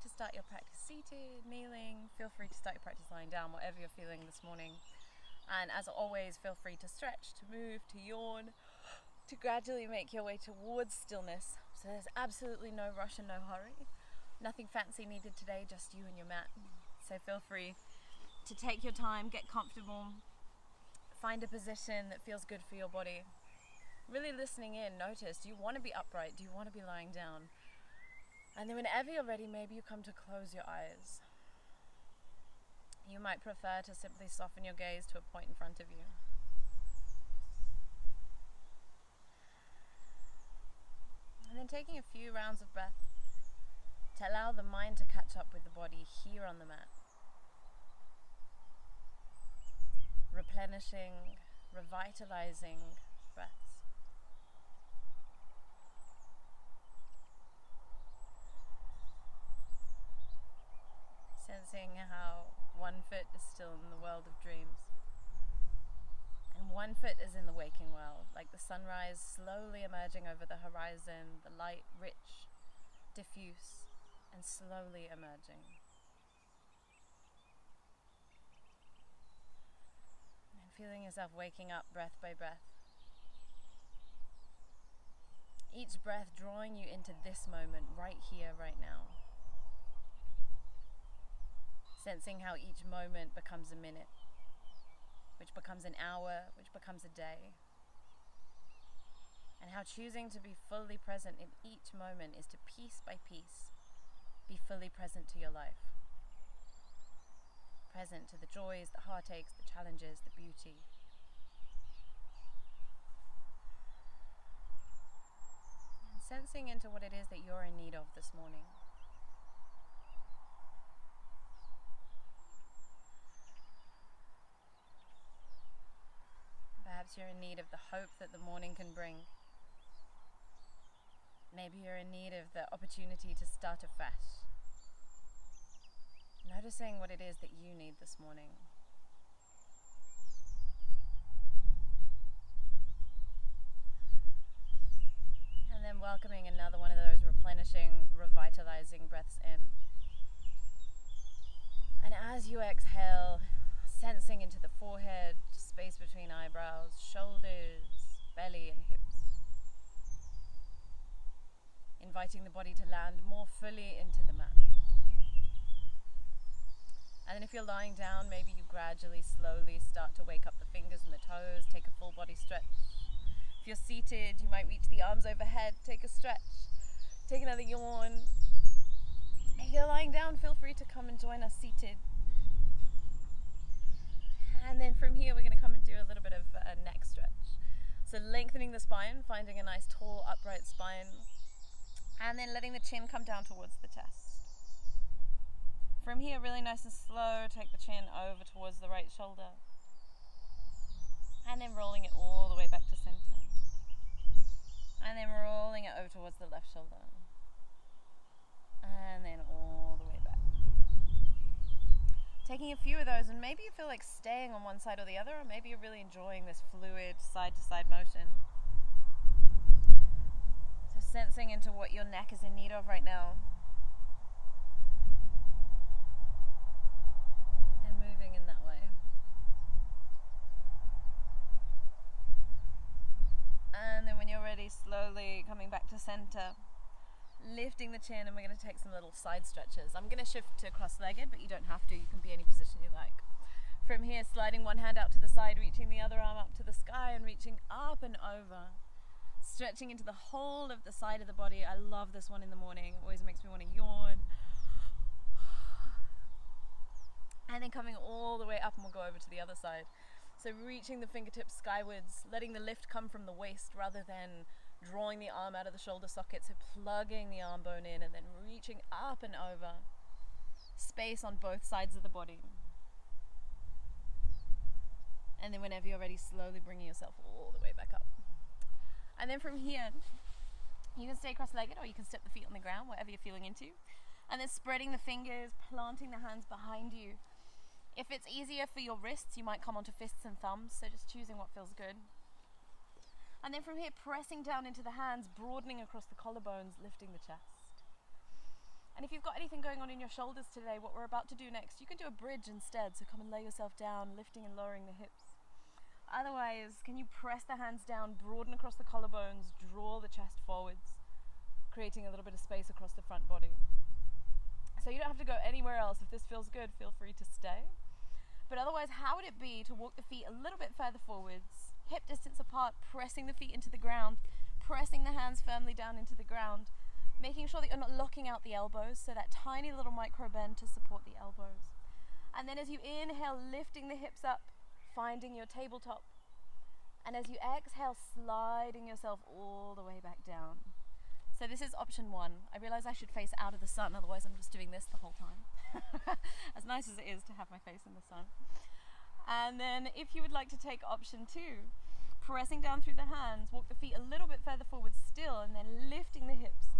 to start your practice seated, kneeling. Feel free to start your practice lying down, whatever you're feeling this morning. And as always, feel free to stretch, to move, to yawn, to gradually make your way towards stillness. So there's absolutely no rush and no hurry. Nothing fancy needed today, just you and your mat. So feel free to take your time, get comfortable, find a position that feels good for your body. Really listening in, notice, do you want to be upright? Do you want to be lying down? And then whenever you're ready, maybe you come to close your eyes. You might prefer to simply soften your gaze to a point in front of you. And then taking a few rounds of breath to allow the mind to catch up with the body here on the mat. Replenishing, revitalizing breaths. Sensing how one foot is still in the world of dreams and one foot is in the waking world, like the sunrise slowly emerging over the horizon, the light rich, diffuse, and slowly emerging. And feeling yourself waking up breath by breath. Each breath drawing you into this moment, right here, right now. Sensing how each moment becomes a minute, which becomes an hour, which becomes a day. And how choosing to be fully present in each moment is to piece by piece be fully present to your life. Present to the joys, the heartaches, the challenges, the beauty. And sensing into what it is that you're in need of this morning. Perhaps you're in need of the hope that the morning can bring. Maybe you're in need of the opportunity to start afresh. Noticing what it is that you need this morning. And then welcoming another one of those replenishing, revitalizing breaths in. And as you exhale, sensing into the forehead, space between eyebrows, shoulders, belly and hips. Inviting the body to land more fully into the mat. And then if you're lying down, maybe you gradually, slowly start to wake up the fingers and the toes, take a full body stretch. If you're seated, you might reach the arms overhead, take a stretch, take another yawn. If you're lying down, feel free to come and join us seated. And then from here, we're going to come and do a little bit of a neck stretch. So lengthening the spine, finding a nice tall upright spine, and then letting the chin come down towards the chest. From here, really nice and slow, take the chin over towards the right shoulder, and then rolling it all the way back to center. And then rolling it over towards the left shoulder, and then all the way back. Taking a few of those, and maybe you feel like staying on one side or the other, or maybe you're really enjoying this fluid side-to-side motion. So sensing into what your neck is in need of right now. And moving in that way. And then when you're ready, slowly coming back to center. Lifting the chin, and we're going to take some little side stretches. I'm going to shift to cross-legged, but you don't have to. You can be any position you like. From here, sliding one hand out to the side, reaching the other arm up to the sky, and reaching up and over. Stretching into the whole of the side of the body. I love this one in the morning. It always makes me want to yawn. And then coming all the way up, and we'll go over to the other side. So reaching the fingertips skywards, letting the lift come from the waist rather than drawing the arm out of the shoulder socket, so plugging the arm bone in and then reaching up and over. Space on both sides of the body. And then whenever you're ready, slowly bringing yourself all the way back up. And then from here, you can stay cross-legged or you can step the feet on the ground, whatever you're feeling into. And then spreading the fingers, planting the hands behind you. If it's easier for your wrists, you might come onto fists and thumbs, so just choosing what feels good. And then from here, pressing down into the hands, broadening across the collarbones, lifting the chest. And if you've got anything going on in your shoulders today, what we're about to do next, you can do a bridge instead. So come and lay yourself down, lifting and lowering the hips. Otherwise, can you press the hands down, broaden across the collarbones, draw the chest forwards, creating a little bit of space across the front body. So you don't have to go anywhere else. If this feels good, feel free to stay. But otherwise, how would it be to walk the feet a little bit further forwards, hip distance apart, pressing the feet into the ground, pressing the hands firmly down into the ground, making sure that you're not locking out the elbows, so that tiny little micro bend to support the elbows. And then as you inhale, lifting the hips up, finding your tabletop. And as you exhale, sliding yourself all the way back down. So this is option one. I realize I should face out of the sun, otherwise I'm just doing this the whole time. As nice as it is to have my face in the sun. And then if you would like to take option two, pressing down through the hands, walk the feet a little bit further forward still, and then lifting the hips.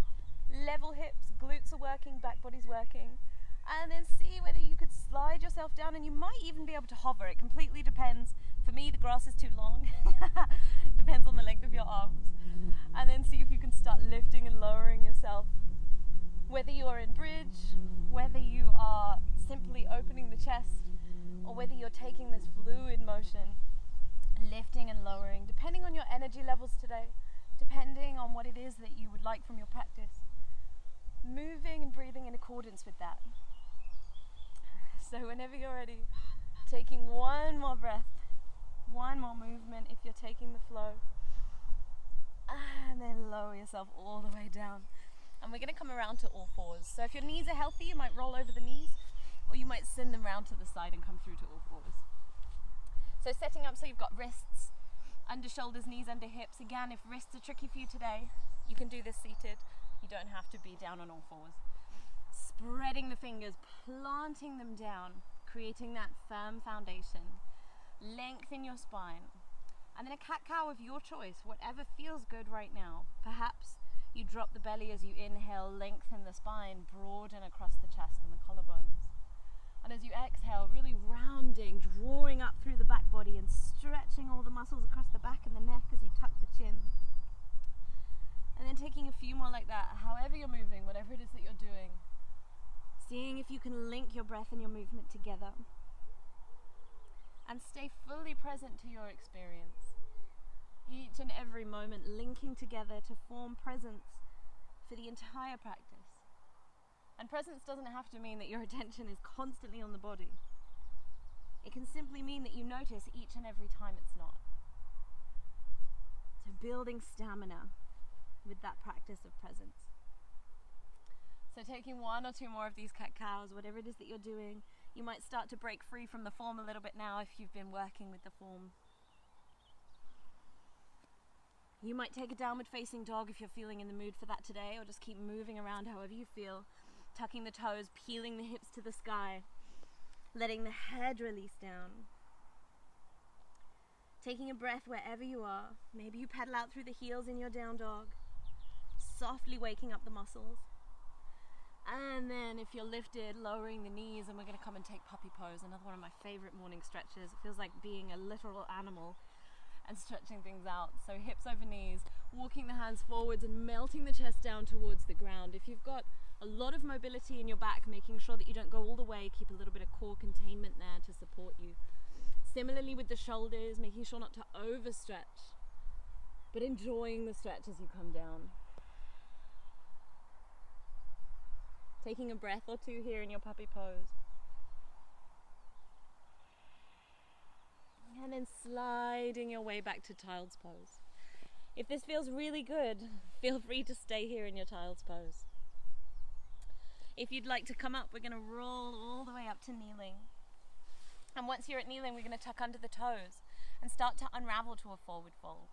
Level hips, glutes are working, back body's working. And then see whether you could slide yourself down, and you might even be able to hover. It completely depends. For me, the grass is too long. Depends on the length of your arms. And then see if you can start lifting and lowering yourself. Whether you are in bridge, whether you are simply opening the chest, or whether you're taking this fluid motion, lifting and lowering, depending on your energy levels today, depending on what it is that you would like from your practice. Moving and breathing in accordance with that. So whenever you're ready, taking one more breath, one more movement if you're taking the flow, and then lower yourself all the way down. And we're going to come around to all fours. So if your knees are healthy, you might roll over the knees, or you might send them round to the side and come through to all fours. So setting up so you've got wrists under shoulders, knees under hips. Again, if wrists are tricky for you today, you can do this seated. You don't have to be down on all fours. Spreading the fingers, planting them down, creating that firm foundation. Lengthen your spine. And then a cat-cow of your choice, whatever feels good right now. Perhaps you drop the belly as you inhale, lengthen the spine, broaden across the chest and the collarbones. And as you exhale, really rounding, drawing up through the back body and stretching all the muscles across the back and the neck as you tuck the chin. And then taking a few more like that, however you're moving, whatever it is that you're doing. Seeing if you can link your breath and your movement together. And stay fully present to your experience. Each and every moment linking together to form presence for the entire practice. And presence doesn't have to mean that your attention is constantly on the body. It can simply mean that you notice each and every time it's not. So building stamina with that practice of presence. So taking one or two more of these cat-cows, whatever it is that you're doing, you might start to break free from the form a little bit now if you've been working with the form. You might take a downward facing dog if you're feeling in the mood for that today, or just keep moving around however you feel, tucking the toes, peeling the hips to the sky, letting the head release down. Taking a breath wherever you are. Maybe you pedal out through the heels in your down dog, softly waking up the muscles. And then if you're lifted, lowering the knees, and we're going to come and take puppy pose, another one of my favorite morning stretches. It feels like being a literal animal and stretching things out. So hips over knees, walking the hands forwards and melting the chest down towards the ground. If you've got a lot of mobility in your back, making sure that you don't go all the way, keep a little bit of core containment there to support you. Similarly with the shoulders, making sure not to overstretch, but enjoying the stretch as you come down. Taking a breath or two here in your puppy pose. And then sliding your way back to child's pose. If this feels really good, feel free to stay here in your child's pose. If you'd like to come up, we're going to roll all the way up to kneeling. And once you're at kneeling, we're going to tuck under the toes and start to unravel to a forward fold.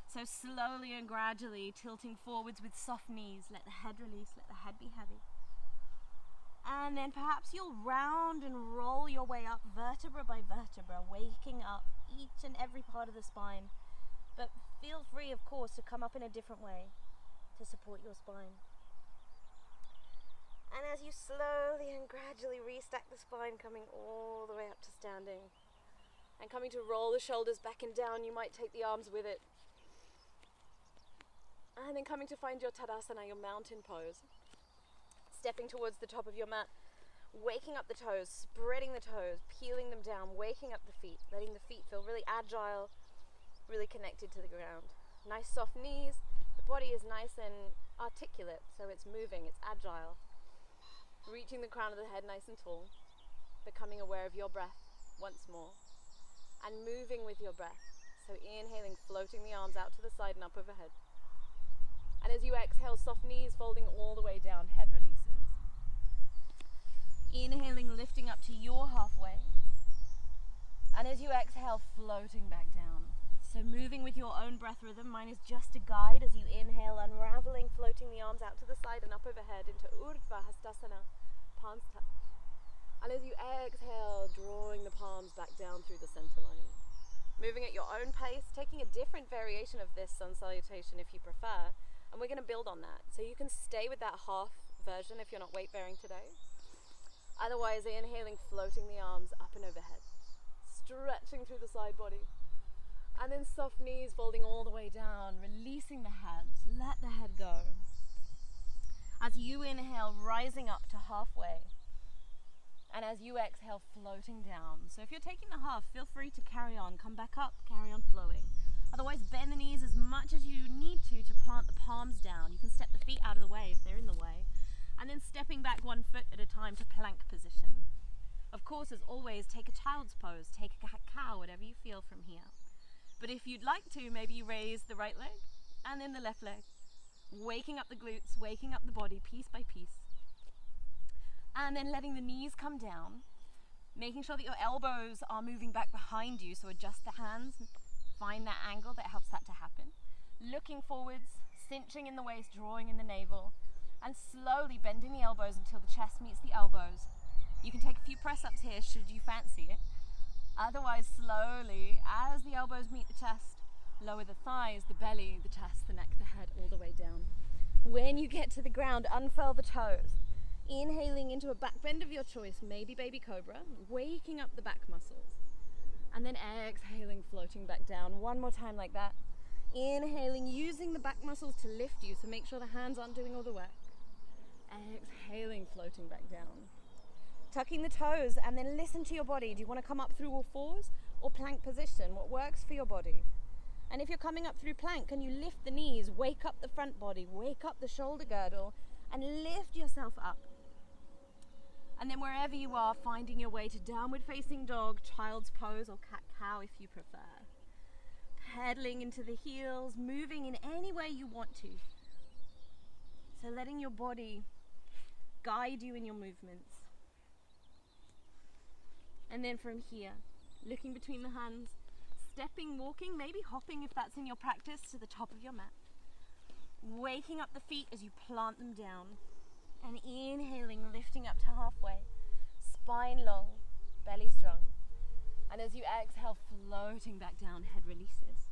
So slowly and gradually tilting forwards with soft knees. Let the head release, let the head be heavy. And then perhaps you'll round and roll your way up vertebra by vertebra, waking up each and every part of the spine. But feel free, of course, to come up in a different way to support your spine. And as you slowly and gradually restack the spine, coming all the way up to standing, and coming to roll the shoulders back and down, you might take the arms with it. And then coming to find your Tadasana, your mountain pose. Stepping towards the top of your mat, waking up the toes, spreading the toes, peeling them down, waking up the feet, letting the feet feel really agile, really connected to the ground. Nice soft knees, the body is nice and articulate, so it's moving, it's agile. Reaching the crown of the head nice and tall, becoming aware of your breath once more, and moving with your breath. So inhaling, floating the arms out to the side and up overhead. And as you exhale, soft knees folding all the way down, head releases. Inhaling, lifting up to your halfway. And as you exhale, floating back down. So moving with your own breath rhythm. Mine is just a guide as you inhale, unraveling, floating the arms out to the side and up overhead into Urdhva Hastasana, palms touch. And as you exhale, drawing the palms back down through the center line. Moving at your own pace, taking a different variation of this sun salutation if you prefer. And we're going to build on that. So you can stay with that half version if you're not weight bearing today. Otherwise, inhaling, floating the arms up and overhead. Stretching through the side body. And then soft knees folding all the way down, releasing the head. Let the head go. As you inhale, rising up to halfway. And as you exhale, floating down. So if you're taking the half, feel free to carry on. Come back up, carry on flowing. Otherwise, bend the knees as much as you need to plant the palms down. You can step the feet out of the way if they're in the way. And then stepping back one foot at a time to plank position. Of course, as always, take a child's pose, take a cat-cow, whatever you feel from here. But if you'd like to, maybe you raise the right leg and then the left leg. Waking up the glutes, waking up the body piece by piece. And then letting the knees come down. Making sure that your elbows are moving back behind you, so adjust the hands. Find that angle that helps that to happen. Looking forwards, cinching in the waist, drawing in the navel, and slowly bending the elbows until the chest meets the elbows. You can take a few press-ups here should you fancy it. Otherwise, slowly, as the elbows meet the chest, lower the thighs, the belly, the chest, the neck, the head, all the way down. When you get to the ground, unfurl the toes. Inhaling into a back bend of your choice, maybe baby cobra, waking up the back muscles. And then exhaling, floating back down. One more time like that. Inhaling, using the back muscles to lift you, so make sure the hands aren't doing all the work. Exhaling, floating back down. Tucking the toes, and then listen to your body. Do you want to come up through all fours or plank position? What works for your body? And if you're coming up through plank, can you lift the knees, wake up the front body, wake up the shoulder girdle, and lift yourself up? And then wherever you are, finding your way to downward facing dog, child's pose, or cat-cow if you prefer. Pedaling into the heels, moving in any way you want to. So letting your body guide you in your movements. And then from here, looking between the hands, stepping, walking, maybe hopping if that's in your practice, to the top of your mat. Waking up the feet as you plant them down. And inhaling, lifting up to halfway, spine long, belly strong. And as you exhale, floating back down, head releases.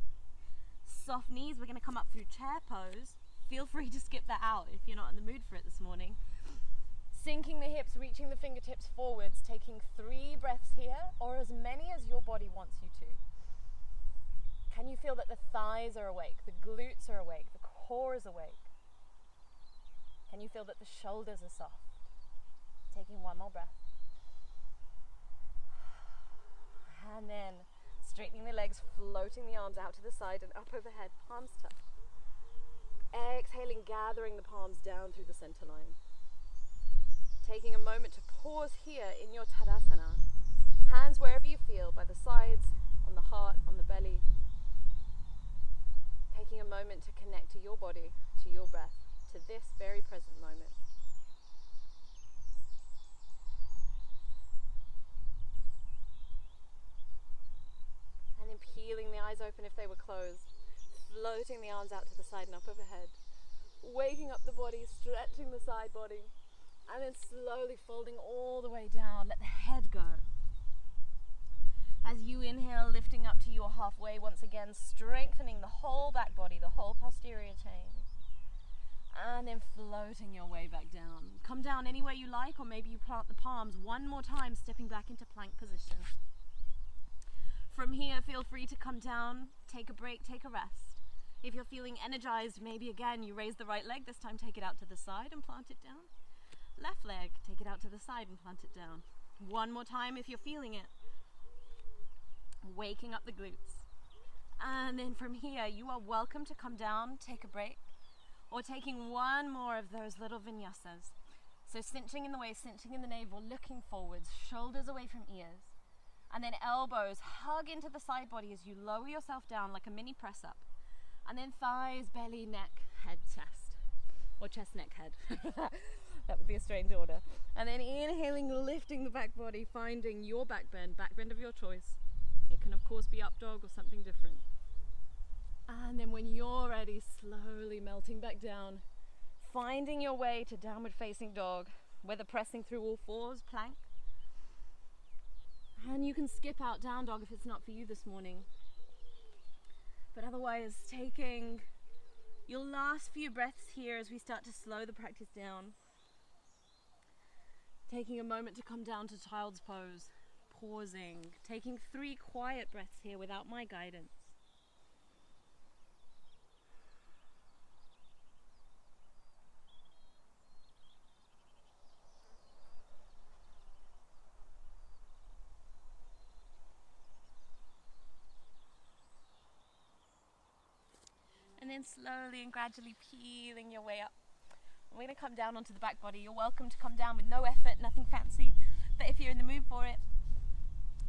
Soft knees, we're going to come up through chair pose. Feel free to skip that out if you're not in the mood for it this morning. Sinking the hips, reaching the fingertips forwards, taking 3 breaths here, or as many as your body wants you to. Can you feel that the thighs are awake, the glutes are awake, the core is awake? Can you feel that the shoulders are soft? Taking one more breath. And then straightening the legs, floating the arms out to the side and up overhead, palms touch. Exhaling, gathering the palms down through the center line. Taking a moment to pause here in your Tadasana. Hands wherever you feel, by the sides, on the heart, on the belly. Taking a moment to connect to your body, to your breath, to this very present moment. And then peeling the eyes open if they were closed, floating the arms out to the side and up overhead, waking up the body, stretching the side body, and then slowly folding all the way down. Let the head go. As you inhale, lifting up to your halfway, once again strengthening the whole back body, the whole posterior chain. And then floating your way back down. Come down any way you like, or maybe you plant the palms one more time, stepping back into plank position. From here, feel free to come down, take a break, take a rest. If you're feeling energized, maybe again you raise the right leg, this time take it out to the side and plant it down. Left leg, take it out to the side and plant it down. One more time if you're feeling it. Waking up the glutes. And then from here, you are welcome to come down, take a break, or taking one more of those little vinyasas. So cinching in the waist, cinching in the navel, looking forwards, shoulders away from ears. And then elbows hug into the side body as you lower yourself down like a mini press up. And then thighs, belly, neck, head, chest. Or chest, neck, head. That would be a strange order. And then inhaling, lifting the back body, finding your back bend of your choice. It can of course be up dog or something different. And then when you're ready, slowly melting back down, finding your way to downward facing dog, whether pressing through all fours, plank. And you can skip out down dog if it's not for you this morning. But otherwise, taking your last few breaths here as we start to slow the practice down. Taking a moment to come down to child's pose, pausing, taking 3 quiet breaths here without my guidance. And then slowly and gradually peeling your way up. We're going to come down onto the back body. You're welcome to come down with no effort, nothing fancy. But if you're in the mood for it,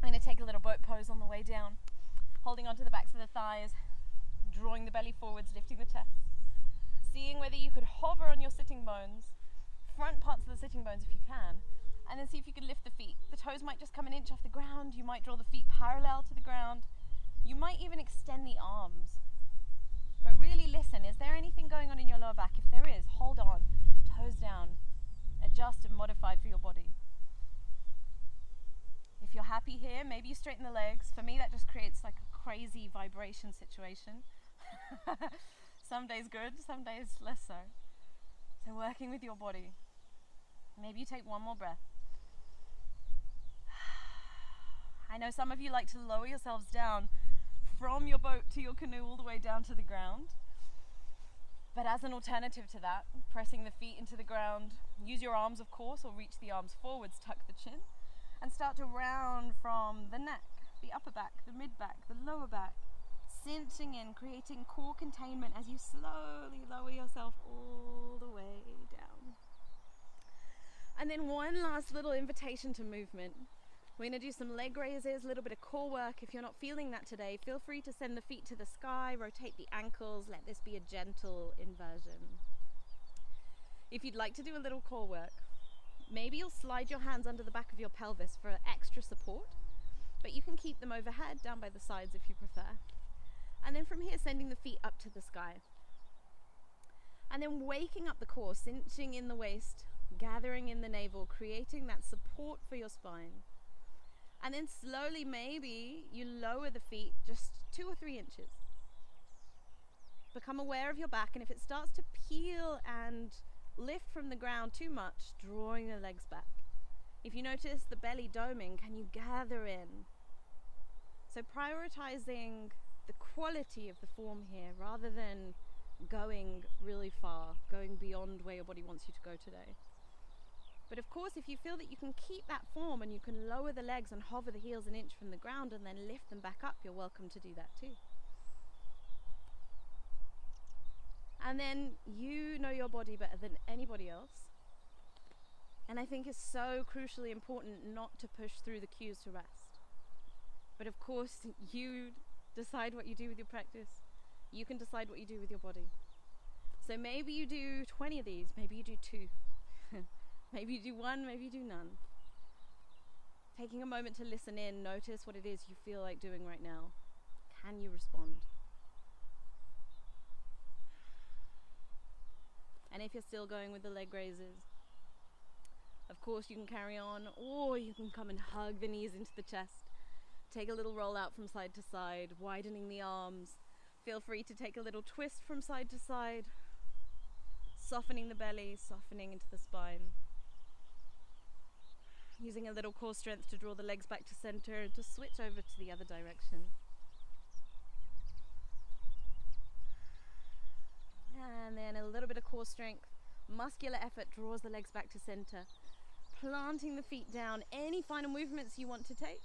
I'm going to take a little boat pose on the way down. Holding onto the backs of the thighs, drawing the belly forwards, lifting the chest. Seeing whether you could hover on your sitting bones, front parts of the sitting bones if you can, and then see if you can lift the feet. The toes might just come an inch off the ground. You might draw the feet parallel to the ground. You might even extend the arms. But really listen, is there anything going on in your lower back? If there is, hold on, toes down, adjust and modify for your body. If you're happy here, maybe you straighten the legs. For me, that just creates like a crazy vibration situation. Some days good, some days less so. So working with your body. Maybe you take one more breath. I know some of you like to lower yourselves down from your boat to your canoe all the way down to the ground. But as an alternative to that, pressing the feet into the ground, use your arms of course, or reach the arms forwards, tuck the chin, and start to round from the neck, the upper back, the mid back, the lower back, cinching in, creating core containment as you slowly lower yourself all the way down. And then one last little invitation to movement. We're going to do some leg raises, a little bit of core work. If you're not feeling that today, feel free to send the feet to the sky, rotate the ankles, let this be a gentle inversion. If you'd like to do a little core work, maybe you'll slide your hands under the back of your pelvis for extra support, but you can keep them overhead, down by the sides if you prefer. And then from here, sending the feet up to the sky. And then waking up the core, cinching in the waist, gathering in the navel, creating that support for your spine. And then slowly, maybe you lower the feet just 2 or 3 inches. Become aware of your back, and if it starts to peel and lift from the ground too much, drawing the legs back. If you notice the belly doming, can you gather in? So prioritizing the quality of the form here rather than going really far, going beyond where your body wants you to go today. But of course, if you feel that you can keep that form and you can lower the legs and hover the heels an inch from the ground and then lift them back up, you're welcome to do that too. And then you know your body better than anybody else. And I think it's so crucially important not to push through the cues to rest. But of course, you decide what you do with your practice. You can decide what you do with your body. So maybe you do 20 of these, maybe you do 2. Maybe you do 1, maybe you do none. Taking a moment to listen in, notice what it is you feel like doing right now. Can you respond? And if you're still going with the leg raises, of course you can carry on, or you can come and hug the knees into the chest. Take a little roll out from side to side, widening the arms. Feel free to take a little twist from side to side, softening the belly, softening into the spine. Using a little core strength to draw the legs back to center and to switch over to the other direction. And then a little bit of core strength, Muscular effort draws the legs back to center, planting the feet down. Any final movements you want to take,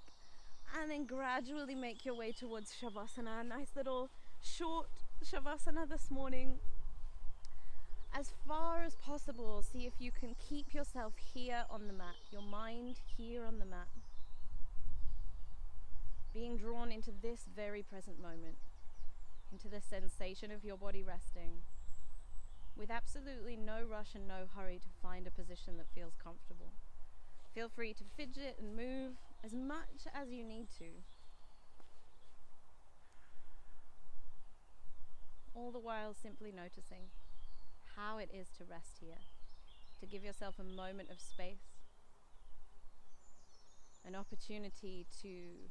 and then gradually make your way towards Shavasana. A nice little short Shavasana this morning. As far as possible, see if you can keep yourself here on the mat, your mind here on the mat, being drawn into this very present moment, into the sensation of your body resting, with absolutely no rush and no hurry to find a position that feels comfortable. Feel free to fidget and move as much as you need to. All the while simply noticing how it is to rest here, to give yourself a moment of space, an opportunity to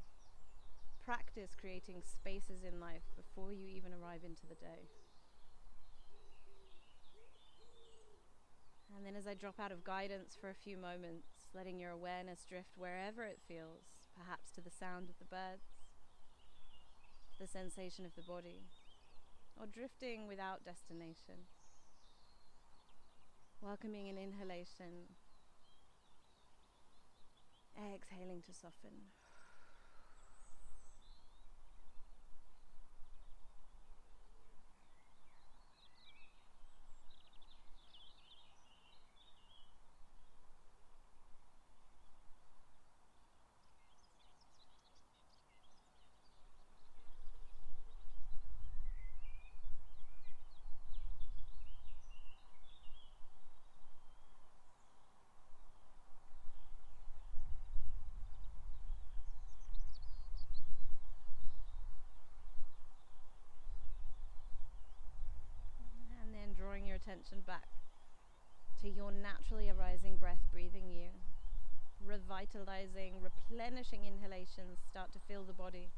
practice creating spaces in life before you even arrive into the day. And then as I drop out of guidance for a few moments, letting your awareness drift wherever it feels, perhaps to the sound of the birds, the sensation of the body, or drifting without destination. Welcoming an inhalation, exhaling to soften. Drawing your attention back to your naturally arising breath, breathing you, revitalizing, replenishing inhalations start to fill the body,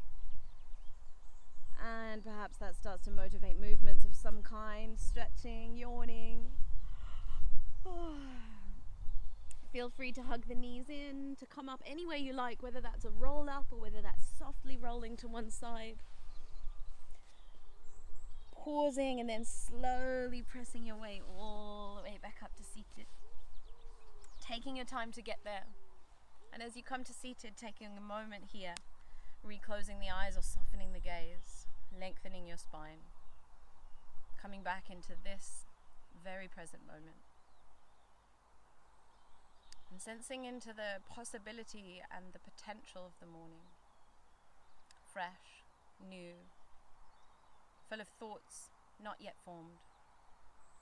and perhaps that starts to motivate movements of some kind, stretching, yawning. Feel free to hug the knees in, to come up any way you like, whether that's a roll up or whether that's softly rolling to one side. Pausing and then slowly pressing your way all the way back up to seated. Taking your time to get there. And as you come to seated, taking a moment here, reclosing the eyes or softening the gaze, lengthening your spine. Coming back into this very present moment. And sensing into the possibility and the potential of the morning. Fresh, new, full of thoughts not yet formed,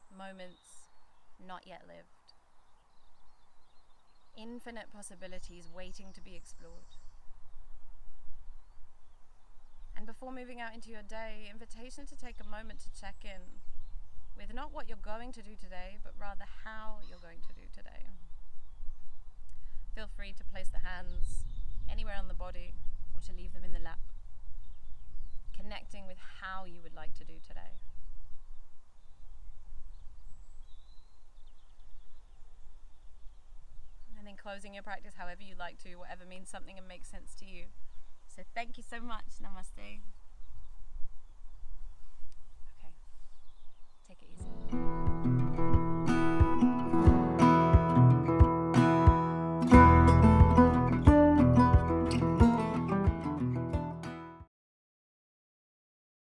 moments not yet lived. Infinite possibilities waiting to be explored. And before moving out into your day, invitation to take a moment to check in with not what you're going to do today, but rather how you're going to do today. Feel free to place the hands anywhere on the body or to leave them in the lap, connecting with how you would like to do today. And then closing your practice however you like to, whatever means something and makes sense to you. So thank you so much. Namaste. Okay, take it easy.